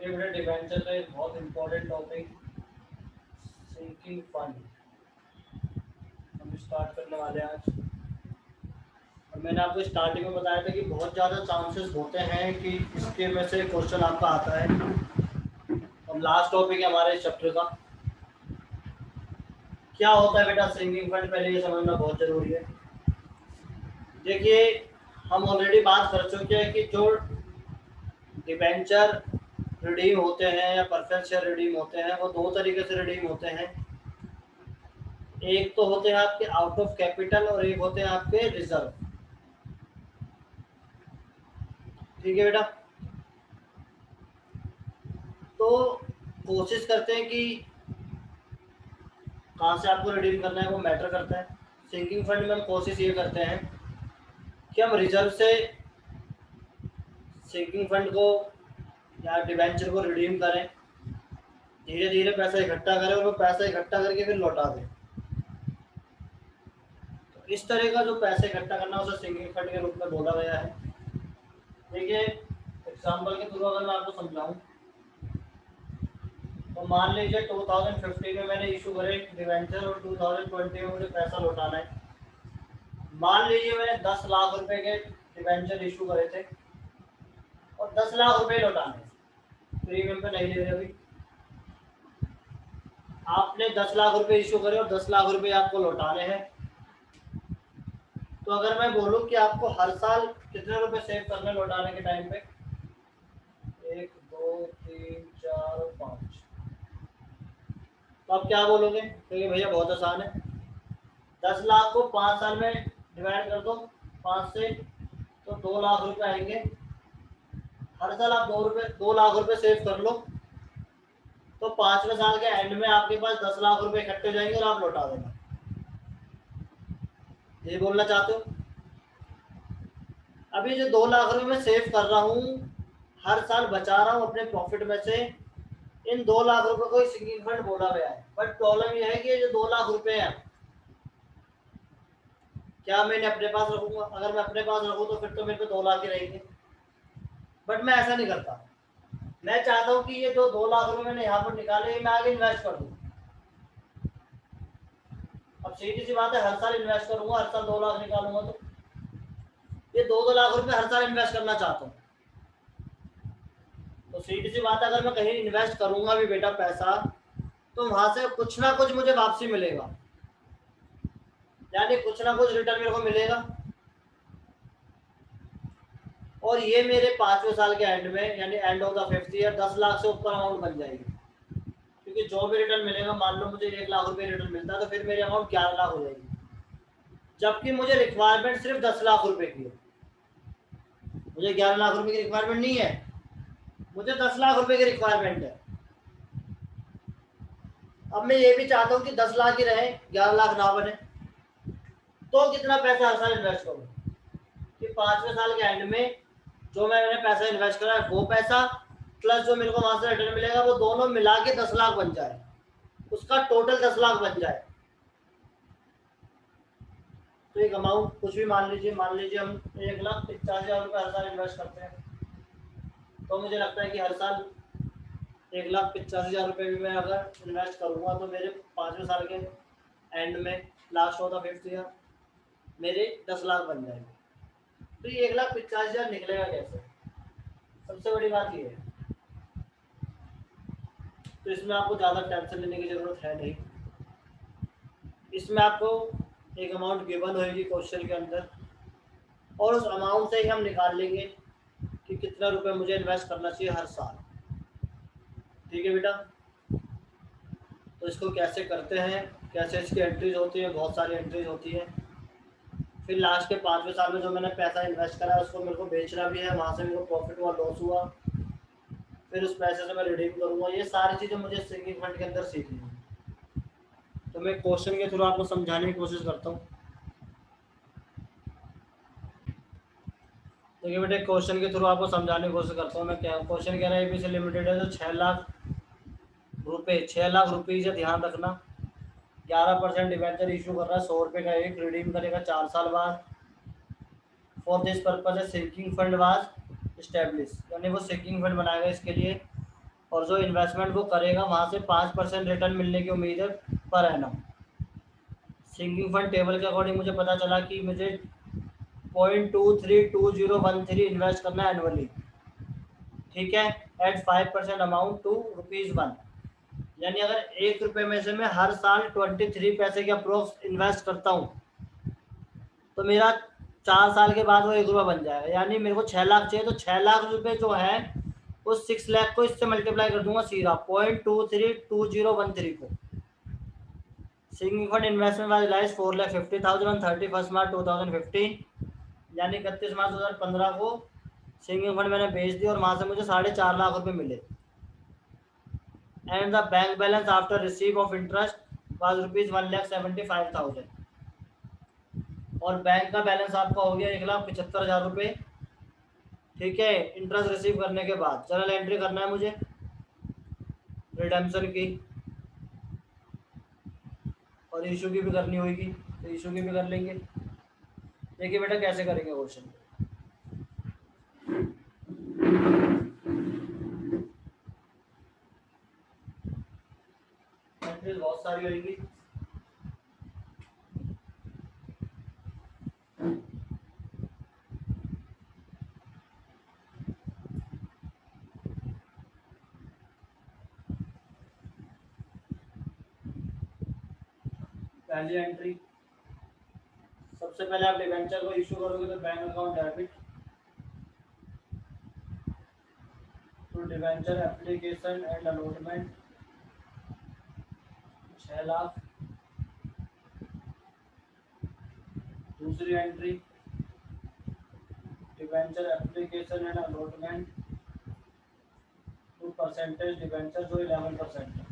देखिए बेटा, डिवेंचर का एक बहुत इंपॉर्टेंट टॉपिक सिंकिंग फंड हम स्टार्ट करने वाले हैं आज। और मैंने आपको स्टार्टिंग में बताया था कि बहुत ज़्यादा चांसेस होते हैं कि इसके में से क्वेश्चन आपका आता है। और लास्ट टॉपिक है हमारे इस चैप्टर का। क्या होता है बेटा सिंकिंग फंड, पहले ये समझना बहुत ज़रूरी है। देखिए, हम ऑलरेडी बात कर चुके हैं कि जो डिवेंचर रिडीम होते हैं या प्रेफरेंस शेयर रिडीम होते हैं वो दो तरीके से रिडीम होते हैं। एक तो होते हैं आपके आउट ऑफ कैपिटल और एक होते हैं आपके रिजर्व। ठीक है बेटा, तो कोशिश करते हैं कि कहाँ से आपको रिडीम करना है वो मैटर करता है। सिंकिंग फंड में हम कोशिश ये करते हैं कि हम रिजर्व से सिंकिंग फंड को या डिवेंचर को रिडीम करें, धीरे धीरे पैसा इकट्ठा करें और वो पैसा इकट्ठा करके फिर लौटा दें। तो इस तरह का जो पैसे इकट्ठा करना उसे सिंकिंग फंड के रूप में बोला गया है। देखिए, एग्जाम्पल के थ्रू अगर मैं आपको समझाऊं तो मान लीजिए 2015 में मैंने इशू करे डिवेंचर और 2020 में मुझे पैसा लौटाना है। मान लीजिए मैंने 10 लाख रुपए के डिवेंचर इशू करे थे और 10 लाख रुपए लौटाने, प्रीमियम पे नहीं ले रहे अभी। आपने 10 लाख रुपए इशू करे और 10 लाख रुपए आपको लौटाने हैं। तो अगर मैं बोलूं कि आपको हर साल कितने रुपए सेव करने लौटाने के टाइम पे, 1 2 3 4 5, तो आप क्या बोलोगे? क्योंकि भैया बहुत आसान है, 10 लाख को 5 साल में डिवाइड कर दो 5 से, तो 2 लाख रुपए आएंगे। हर साल आप 2 लाख रुपए सेव कर लो, तो 5वें साल के एंड में आपके पास 10 लाख रुपए इकट्ठे हो जाएंगे और आप लौटा देना। ये बोलना चाहते हो? अभी जो 2 लाख रुपए मैं सेव कर रहा हूँ, हर साल बचा रहा हूँ अपने प्रॉफिट में से, इन 2 लाख रुपए को सिंकिंग फंड बोला गया है। बट प्रॉब्लम यह है कि ये जो 2 लाख रुपए हैं, क्या मैंने अपने पास रखूंगा? अगर मैं अपने पास रखूँ तो फिर तो मेरे पे 2 लाख ही रहेंगे। बट मैं ऐसा नहीं करता। मैं चाहता हूँ कि ये जो 2 लाख रुपए मैंने यहाँ पर निकाले ये मैं आगे इन्वेस्ट कर दूँ। अब सीधी सी बात है, हर साल इन्वेस्ट करूंगा, हर साल 2 लाख निकालूंगा, तो ये 2 लाख रुपए हर साल इन्वेस्ट करना चाहता हूँ। तो सीधी सी बात है, अगर मैं कहीं इन्वेस्ट करूंगा भी बेटा पैसा, तो वहां से कुछ ना कुछ मुझे वापसी मिलेगा, यानी कुछ ना कुछ रिटर्न मेरे को मिलेगा। और ये मेरे 5वें साल के एंड में, यानी end of the 5th year, 10 lakh से ऊपर अमाउंट बन जाएगी। क्योंकि जो भी रिटर्न मिलेगा, मान लो मुझे 1 लाख रुपए रिटर्न मिलता है, तो फिर मेरी अमाउंट 11 लाख हो जाएगी, जबकि मुझे रिक्वायरमेंट सिर्फ 10 लाख रुपए की है। मुझे 11 लाख रुपए की रिक्वायरमेंट नहीं है, मुझे 10 लाख रुपए की रिक्वायरमेंट है। अब मैं ये भी चाहता हूँ कि 10 लाख ही रहे, 11 लाख ना बने, तो कितना पैसा हर साल इन्वेस्ट करूँ कि 5वें साल के एंड में जो मैंने पैसा इन्वेस्ट करा है वो पैसा प्लस जो मेरे को वहां से रिटर्न मिलेगा, वो दोनों मिला के 10 लाख बन जाए, उसका टोटल 10 लाख बन जाए। तो एक अमाउंट कुछ भी मान लीजिए हम 1,50,000 रुपये हर साल इन्वेस्ट करते हैं, तो मुझे लगता है कि हर साल 1,85,000 रुपये भी मैं अगर इन्वेस्ट करूँगा तो मेरे 5वें साल के एंड में, last of the 5th year, मेरे 10 लाख बन जाएंगे। तो ये 1,50,000 निकलेगा कैसे? सबसे बड़ी बात ये है, तो इसमें आपको ज़्यादा टेंशन लेने की ज़रूरत है नहीं। इसमें आपको एक अमाउंट गिवन होगी क्वेश्चन के अंदर, और उस अमाउंट से ही हम निकाल लेंगे कि कितना रुपए मुझे इन्वेस्ट करना चाहिए हर साल। ठीक है बेटा, तो इसको कैसे करते हैं, कैसे इसकी एंट्रीज होती है, बहुत सारी एंट्रीज होती है। फिर लास्ट के 5वें साल में जो मैंने पैसा इन्वेस्ट करा है उसको मेरे को बेचना भी है, वहाँ से मेरे को प्रॉफिट हुआ, लॉस हुआ, फिर उस पैसे से मैं रिडीम करूँगा। ये सारी चीज़ें मुझे सिंकिंग फंड के अंदर सीखनी है। तो मैं क्वेश्चन के थ्रू आपको समझाने की कोशिश करता हूँ। देखिए बेटे, क्वेश्चन के थ्रू आपको समझाने की कोशिश करता हूँ मैं। क्या क्वेश्चन कह रहा है, एबीसी लिमिटेड है जो 6 लाख रुपये से, ध्यान रखना, 11% डिवेंचर इशू कर रहा है, 100 रुपये का एक, रिडीम करेगा 4 साल बाद। For this purpose sinking fund was establish, यानी वो सिंकिंग फंड बनाएगा इसके लिए। और जो इन्वेस्टमेंट वो करेगा वहाँ से 5% रिटर्न मिलने की उम्मीद है per annum. Sinking fund table के अकॉर्डिंग मुझे पता चला कि मुझे 0.232013 इन्वेस्ट करना है एनुअली, ठीक है, एट 5% अमाउंट टू ₹1। यानी अगर 1 रुपये में से मैं हर साल 23 पैसे के अप्रोक्स इन्वेस्ट करता हूँ तो मेरा 4 साल के बाद वो 1 रुपया बन जाएगा। यानी मेरे को 6 लाख चाहिए तो 6 लाख रुपए जो है उस 6 लाख को इससे मल्टीप्लाई कर दूंगा सीधा 0.232013 को। Sinking fund investment was realise 4,50,000 on 31 March 2015, यानी 31 मार्च 2015 को सिंकिंग फंड मैंने बेच दी और वहाँ से मुझे 4.5 लाख रुपए मिले। And the bank balance after receive of interest was ₹1,75,000 और बैंक का बैलेंस आपका हो गया 1,75,000 रुपये, ठीक है, इंटरेस्ट रिसीव करने के बाद। जर्नल एंट्री करना है मुझे रिडेम्पशन की और इशू की भी करनी होगी, तो इशू की भी कर लेंगे। देखिए बेटा कैसे करेंगे क्वेश्चन। एंट्रीज बहुत सारी होगी, पहली एंट्री सबसे पहले आप डिवेंचर को इशू करोगे तो bank account debit to debenture application and allotment 6 lakh. दूसरी entry debenture application and allotment to percentage debenture जो 11% है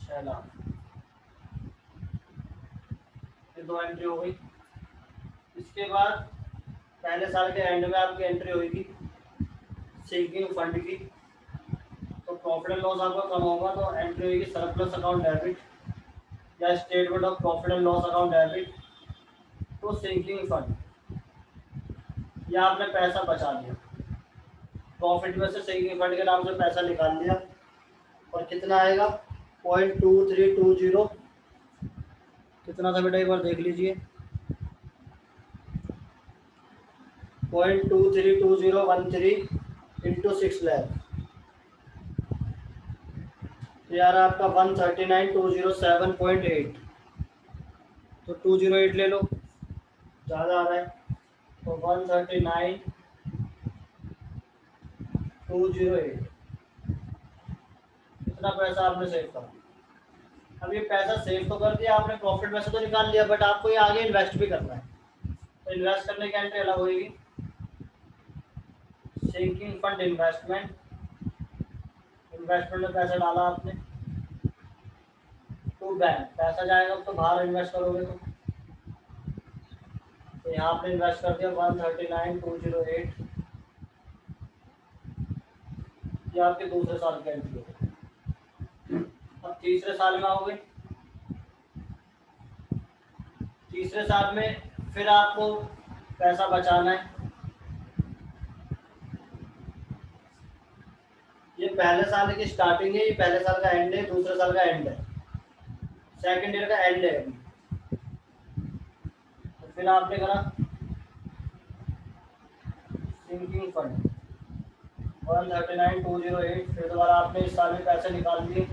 6 लाख। ये 2 एंट्री हो गई। इसके बाद पहले साल के एंड में आपकी एंट्री होगी सिंकिंग फंड की, तो प्रॉफिट एंड लॉस आपका कम होगा तो एंट्री होगी सरप्लस अकाउंट डेबिट या statement of profit and loss account debit to sinking fund. या आपने पैसा बचा लिया प्रॉफिट में से, सिंकिंग फंड के नाम से पैसा निकाल लिया और कितना आएगा 0.2320, कितना था बेटा एक बार देख लीजिए 0.232013 इंटू 6 लाख, तो यार आपका 139,207.8, तो 208 ले लो, ज़्यादा आ रहा है, तो 139,208 इतना पैसा आपने सेव करा। अब ये पैसा सेव तो कर दिया आपने, प्रॉफिट में से तो निकाल लिया, बट आपको ये आगे इन्वेस्ट भी करना है, तो इन्वेस्ट करने की एंट्री अलग होगी सिंकिंग फंड इन्वेस्टमेंट। इन्वेस्टमेंट में पैसा डाला आपने टू बैंक, पैसा जाएगा तो बाहर इन्वेस्ट करोगे तो यहाँ आपने इन्वेस्ट कर दिया 139,208, ये आपके दूसरे साल की एंट्री होगी। अब तीसरे साल में आओगे, तीसरे साल में फिर आपको पैसा बचाना है। ये पहले साल की स्टार्टिंग है, ये पहले साल का एंड है, दूसरे साल का एंड है, सेकेंड ईयर का एंड है अभी। तो फिर आपने करा सिंकिंग फंड 139,208, फिर दोबारा आपने इस साल में पैसे निकाल दिए।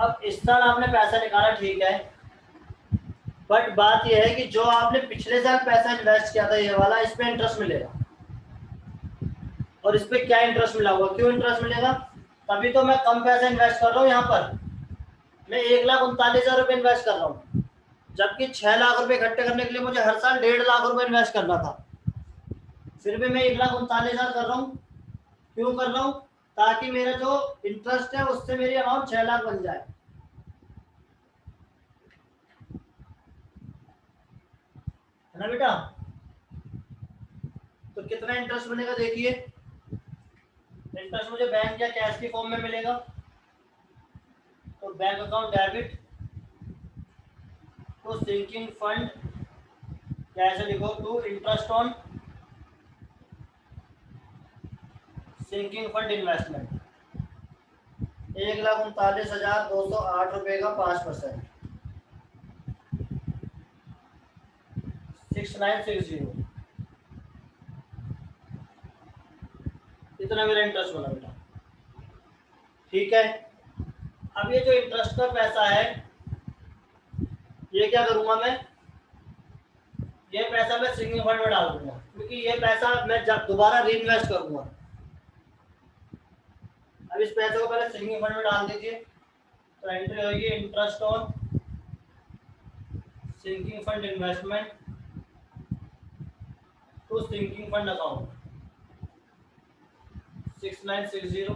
अब इस साल आपने पैसा निकाला ठीक है, बट बात यह है कि जो आपने पिछले साल पैसा इन्वेस्ट किया था ये वाला, इस पे इंटरेस्ट मिलेगा। और इस पे क्या इंटरेस्ट मिला होगा, क्यों इंटरेस्ट मिलेगा, तभी तो मैं कम पैसा इन्वेस्ट कर रहा हूँ। यहाँ पर मैं 1,39,000 रुपये इन्वेस्ट कर रहा हूँ, जबकि 6 लाख रुपए इकट्ठे करने के लिए मुझे हर साल 1.5 लाख रुपए इन्वेस्ट करना था। फिर भी मैं 1,39,000 कर रहा हूँ, क्यों कर रहा हूँ, ताकि मेरा जो इंटरेस्ट है उससे मेरी अमाउंट 6 लाख बन जाए, है ना बेटा। तो कितना इंटरेस्ट मिलेगा देखिए, इंटरेस्ट मुझे बैंक या कैश की फॉर्म में मिलेगा, तो bank account debit to sinking fund कैसे लिखो, to interest on sinking fund investment, 1,39,208 रुपये का 5%, 6960, इतना मेरा इंटरेस्ट बना बेटा। ठीक है, अब ये जो इंटरेस्ट का पैसा है ये क्या करूंगा मैं, ये पैसा मैं सिंकिंग फंड में डाल दूंगा, क्योंकि ये पैसा मैं जब दोबारा री इन्वेस्ट करूंगा। अब इस पैसे को पहले सिंकिंग फंड में डाल दीजिए, तो एंट्री होगी interest on sinking fund investment to sinking fund account 6960।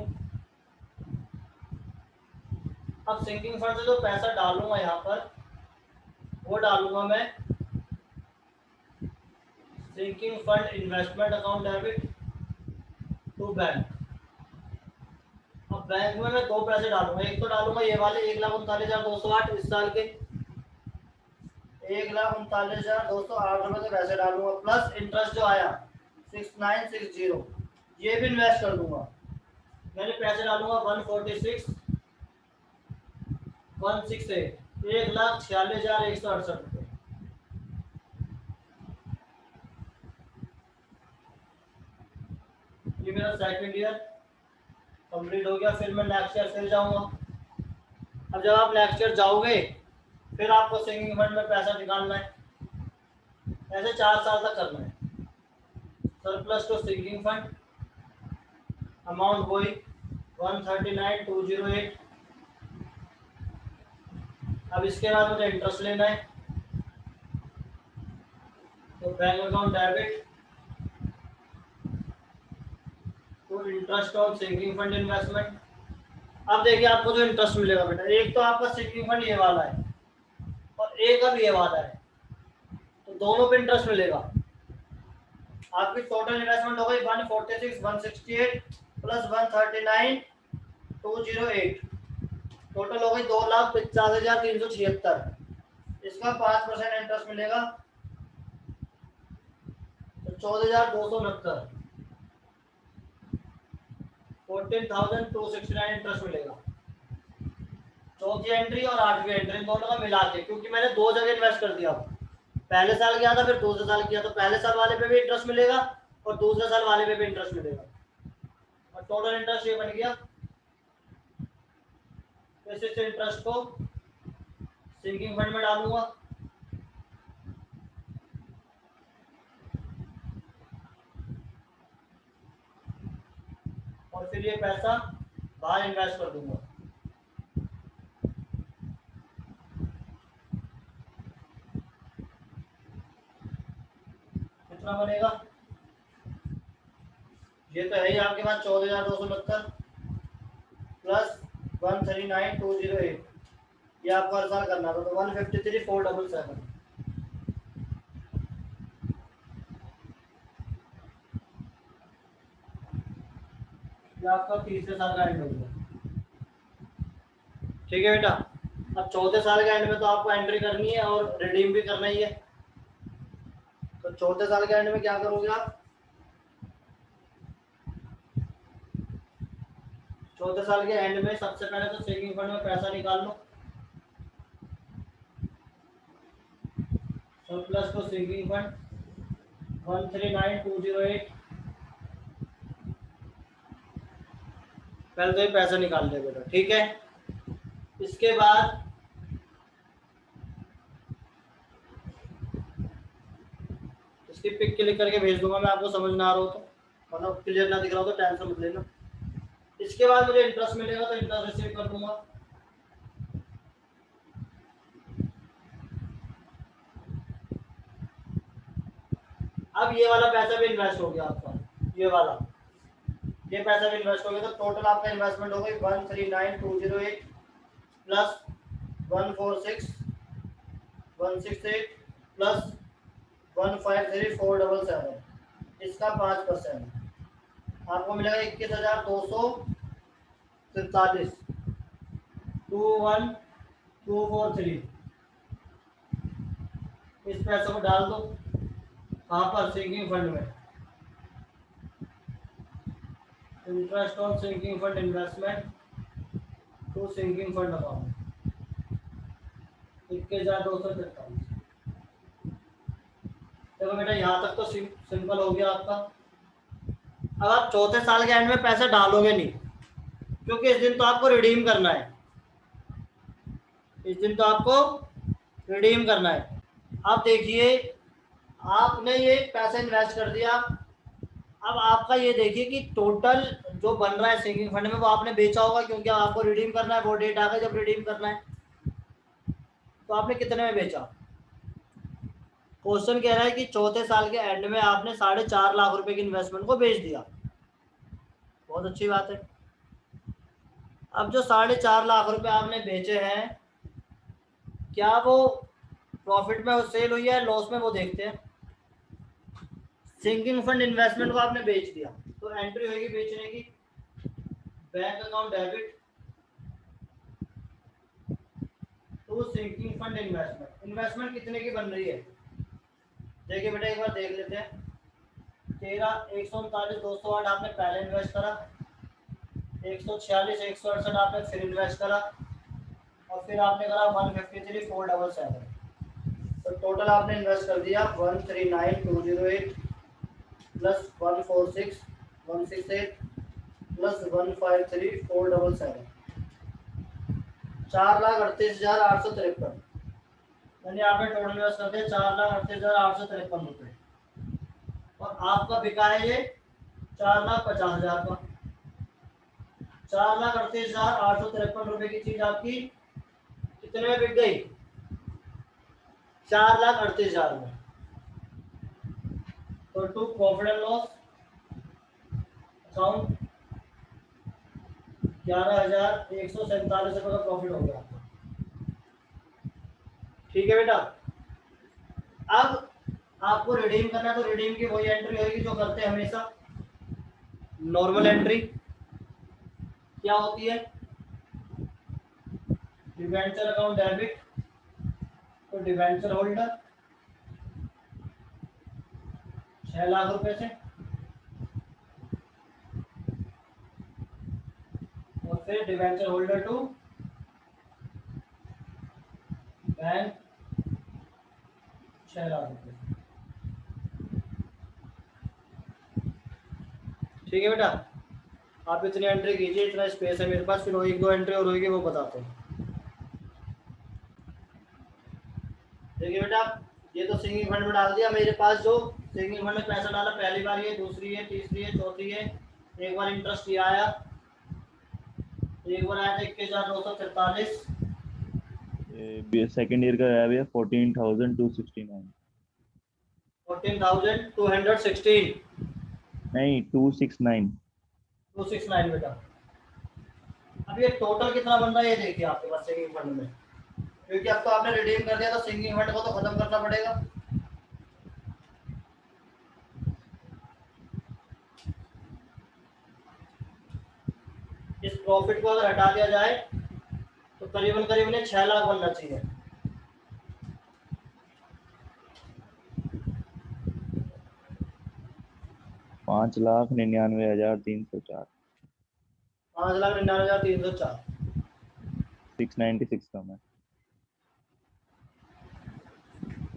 अब सिंकिंग फंड से जो पैसा डालूंगा यहाँ पर वो डालूंगा मैं sinking fund investment account debit to bank. अब बैंक में मैं दो पैसे डालूंगा, एक तो डालूंगा ये वाले 1,39,208 इस साल के 1,39,208 रुपये के पैसे डालूंगा, प्लस इंटरेस्ट जो आया 6960 ये भी इन्वेस्ट कर दूंगा। मैंने पैसे डालूंगा 146,168, 1,46,168 रुपये। ये मेरा सेकंड ईयर कंप्लीट हो गया। फिर मैं नेक्स्ट ईयर फिर जाऊंगा। अब जब आप नेक्स्ट ईयर जाओगे फिर आपको सिंकिंग फंड में पैसा निकालना है, ऐसे 4 साल तक करना है। Surplus to sinking fund amount वही 139,208। अब इसके बाद मुझे इंटरेस्ट लेना है, तो bank account debit to interest on sinking fund investment. अब देखिए आपको जो इंटरेस्ट मिलेगा बेटा, एक तो आपका सिंकिंग फंड ये वाला है और एक अब ये वाला है, तो दोनों पे इंटरेस्ट मिलेगा। आपकी टोटल इन्वेस्टमेंट हो गई 146,168 प्लस 139,208, टोटल हो गई 2,50,376। इसका 5% इंटरेस्ट मिलेगा तो 14,269, 14,269 इंटरेस्ट मिलेगा। चौथी एंट्री और आठवीं एंट्री दोनों का मिला के, क्योंकि मैंने दो जगह इन्वेस्ट कर दिया, पहले साल किया था फिर दूसरे साल किया, तो पहले साल वाले पे भी इंटरेस्ट मिलेगा और दूसरे साल वाले पे भी इंटरेस्ट मिलेगा, और टोटल इंटरेस्ट ये बन गया। इस इंटरेस्ट को सिंकिंग फंड में डालूंगा, और फिर ये पैसा बाहर इन्वेस्ट कर दूंगा। कितना बनेगा, ये तो है ही आपके पास 14,269 प्लस 139,208, ये आपको हर साल करना था, तो 153,477। ये आपका तीसरे साल का एंड हो गया। ठीक है बेटा, अब चौथे साल के एंड में तो आपको एंट्री करनी है और रिडीम भी करना ही है। तो चौथे साल के एंड में क्या करोगे आप, चौथे साल के एंड में सबसे पहले तो सेविंग फंड में पैसा निकाल लो, सरप्लस को सेविंग फंड 139,208, पहले तो ये पैसा निकाल ले बेटा। ठीक है, इसके बाद इसकी पिक क्लिक करके भेज दूंगा मैं आपको, समझ ना आ रहा हो तो, मतलब क्लियर ना दिख रहा हो तो टेंशन मत लेना। इसके बाद मुझे इंटरेस्ट मिलेगा तो इंटरेस्ट रिसीव कर दूंगा। अब ये वाला पैसा भी इन्वेस्ट हो गया आपका, ये वाला ये पैसा भी इन्वेस्ट हो गया, तो टोटल आपका इन्वेस्टमेंट हो गई 139,208 प्लस 146,168 प्लस 153,477, इसका 5% आपको मिलेगा 21,243, 21,243। इस पैसे को डाल दो कहाँ पर, सिंकिंग फंड में, interest on sinking fund investment to sinking fund account 21,243। देखो बेटा यहाँ तक तो सिंपल हो गया आपका। अब आप चौथे साल के एंड में पैसे डालोगे नहीं, क्योंकि इस दिन तो आपको रिडीम करना है, इस दिन तो आपको रिडीम करना है। आप देखिए आपने ये पैसा इन्वेस्ट कर दिया, अब आपका ये देखिए कि टोटल जो बन रहा है सिंकिंग फंड में वो आपने बेचा होगा, क्योंकि आपको रिडीम करना है, वो डेट आ गई जब रिडीम करना है। तो आपने कितने में बेचा? क्वेश्चन कह रहा है कि चौथे साल के एंड में आपने 4.5 लाख रुपए की इन्वेस्टमेंट को बेच दिया। बहुत अच्छी बात है। अब जो 4.5 लाख रुपए आपने बेचे हैं, क्या वो प्रॉफिट में सेल हुई है लॉस में, वो देखते हैं। सिंकिंग फंड इन्वेस्टमेंट को आपने बेच दिया, तो एंट्री होगी बेचने की, bank account debit to sinking fund investment. Investment कितने की बन रही है देखिए बेटा, एक बार देख लेते हैं। 139,208 आपने पहले इन्वेस्ट करा, 146,168 आपने फिर इन्वेस्ट करा, और फिर आपने करा 153,477। तो टोटल आपने इन्वेस्ट कर दिया 139,208 प्लस 146,168 प्लस 153,477, 4,38,853। यानी आपने टोटल इन्वेस्ट कर दिया 4,38,853 रुपये, और आपका बिका है ये 4,50,000 का। 4,38,853 रुपए की चीज आपकी कितने में बिक गई? 4,38,000 में। तो to profit and loss account 11,147 रुपए का प्रॉफिट हो गया। ठीक है बेटा। अब आपको रिडीम करना है, तो रिडीम की वही एंट्री होगी जो करते हैं हमेशा, नॉर्मल एंट्री। क्या होती है? Debenture account debit, to debenture holder 6 lakh रुपए से, और फिर debenture holder to bank 6 lakh रुपए। ठीक है बेटा, आप इतनी एंट्री कीजिए, इतना स्पेस है मेरे पास, फिर वो 1-2 एंट्री और होगी वो बताते हैं। देखिए बेटा, ये तो सिंगिंग फंड में डाल दिया मेरे पास। जो सिंगिंग फंड में पैसा डाला, पहली बार ये, दूसरी है, तीसरी है, चौथी है, एक बार इंटरेस्ट ये आया, एक बार आया था 21,243। सेकेंड ईयर का आया भैया 14,269। 14,216 नहीं 269। 269 बेटा। अब ये टोटल कितना बन रहा है ये देखिए आपके पास सिंगिंग फंड में, क्योंकि अब तो आपने रिडीम कर दिया, तो सिंगिंग फंड को तो खत्म करना पड़ेगा। इस प्रॉफिट को अगर हटा दिया जाए तो करीबन करीबन 6 लाख बनना चाहिए। पाँच लाख 99,304। 5,99,304। 696 कम है।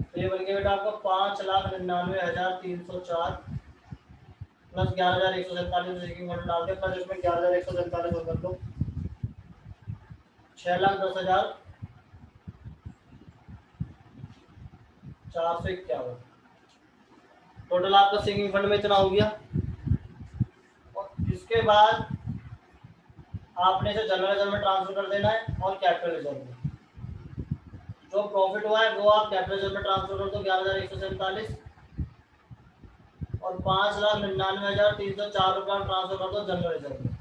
तो ये बन गया बेटा आपका 5,99,304 प्लस 11,147 सिंगिंग फंड डाल के, प्लस इसमें 11,147 और कर दो, 6,10,451। टोटल आपका सिंगिंग फंड में इतना हो गया। और इसके बाद आपने इसे जनरल रिजर्व में ट्रांसफर कर देना है, और कैपिटल रिजर्व में जो प्रॉफिट हुआ है वो आप कैपिटल रिजर्व में ट्रांसफर कर दो 11,147, और 5,99,304 रुपये ट्रांसफर कर दो जनरल रिजर्व में।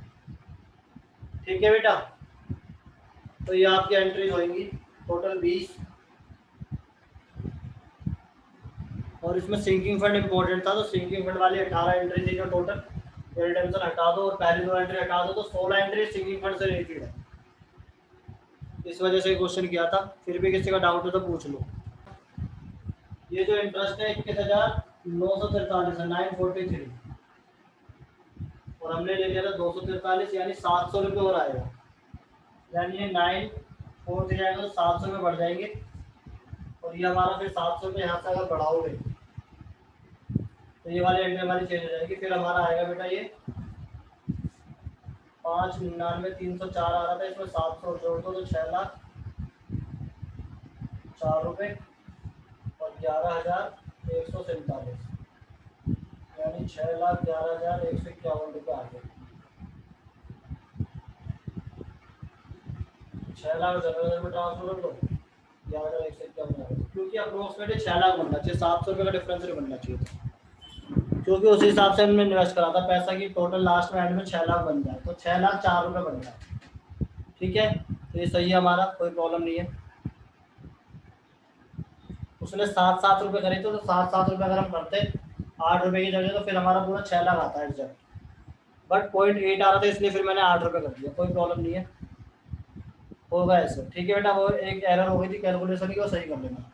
ठीक है बेटा, तो ये आपकी एंट्रीज होंगी टोटल 20, और इसमें सिंकिंग फंड इंपॉर्टेंट था, तो सिंकिंग फंड वाली 18 एंट्री थी जो टोटल। रिडेम्पशन हटा दो और पहली 2 एंट्री हटा दो, तो 16 एंट्री सिंकिंग फंड से रिलेटेड है। इस वजह से क्वेश्चन किया था, फिर भी किसी का डाउट हो तो पूछ लो। ये जो इंटरेस्ट है 21,943 है, 943, और हमने ले लिया था 243, यानी 700 रुपये और आएगा। यानी ये 9 4 जाएगा तो 700 रुपये बढ़ जाएंगे, और ये हमारा फिर 700 रुपये यहाँ से अगर बढ़ाओगे तो ये वाली एंट्री हमारी चेंज हो जाएगी। फिर हमारा आएगा बेटा ये 5,99,304 आ रहा था, इसमें 700 जोड़ दो तो 6,04 रुपये और 11,147, यानी 6,11,151 रुपये आ गए। 6 लाख 11,000 में ट्रांसफर कर दो, 11,151 आ गए, क्योंकि अप्रोक्सीमेटली 6 लाख बनना चाहिए, 700 रुपये का डिफरेंस नहीं बनना चाहिए था, क्योंकि उस हिसाब से हमने इन्वेस्ट करा था पैसा कि टोटल लास्ट में एंड में 6 लाख बन जाए, तो 6,04 रुपये बन जाए। ठीक है, तो ये सही है हमारा, कोई प्रॉब्लम नहीं है। उसने 7-7 रुपये करे थे, तो 7-7 रुपये अगर हम करते 8 रुपये की जगह तो फिर हमारा पूरा 6 लाख आता है एग्जैक्ट, बट 0.8 आ रहा था इसलिए फिर मैंने 8 रुपये कर दिया, कोई प्रॉब्लम नहीं है, होगा ऐसे। ठीक है बेटा, वो एक एरर हो गई थी कैलकुलेशन की, वो सही कर लेना।